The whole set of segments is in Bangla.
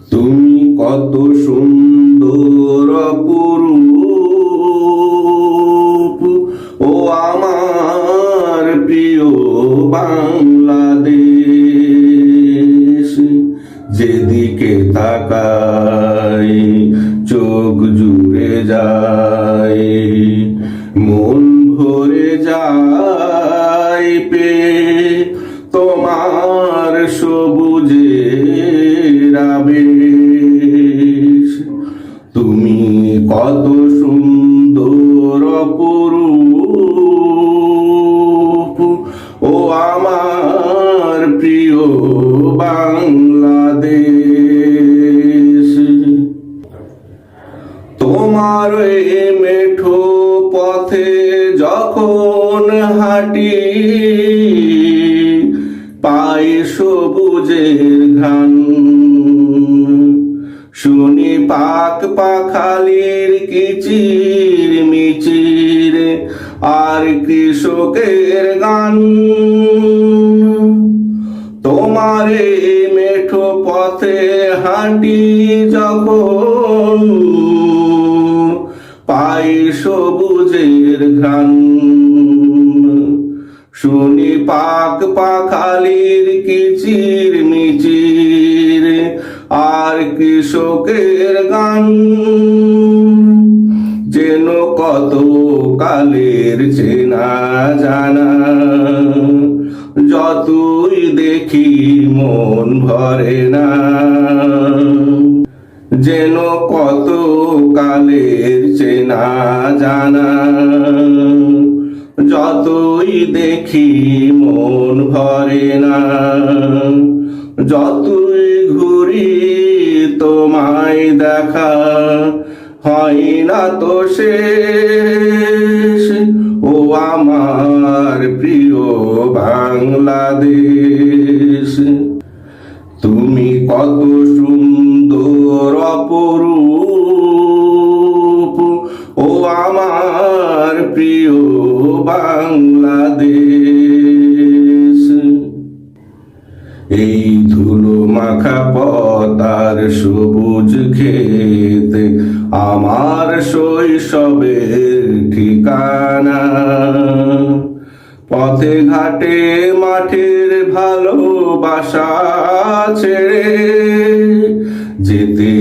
তুমি কত সুন্দর অপরূপ, ও আমার প্রিয় বাংলাদেশ। যেদিকে তাকাই চোখ জুড়ে যায়, মন ভরে যায় পেয়ে তোমার সবুজের আবেশ। তুমি কত সুন্দর অপরূপ, ও আমার প্রিয় বাংলাদেশ। তোমার এই মেঠো পথে যখন হাঁটি, পাই সবুজের ঘ্রাণ, শুনি পাক পাখালির কিচির মিচির আর কৃষকের গান। তোমার এই মেঠো পথে হাঁটি যখন, পাই সবুজের ঘ্রাণ, শুনি পাক পাখালির কিচির মিচির আর কৃষকের গান। যেন কত কালের চেনা জানা, যতই দেখি মন ভরে না। যেন কত কালের চেনা জানা, যতই দেখি মন ভরে না। যতই ঘুরি তোমায় দেখা হয় না তো শেষ, ও আমার প্রিয় বাংলাদেশ। তুমি কত সুন্দর অপরূপ, ও আমার প্রিয় বাংলাদেশ। এই ধুলো মাখা পথ আর সবুজ ক্ষেত আমার শৈশবের ঠিকানা। পথে ঘাটে মাঠের ভালোবাসা ছেড়ে যেতে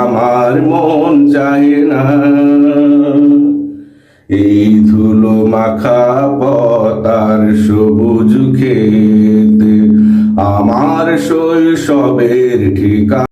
আমার মন চায় না। এই ধুলো মাখা পথ আর সবুজ ক্ষেত আমার শৈশবের ঠিকানা।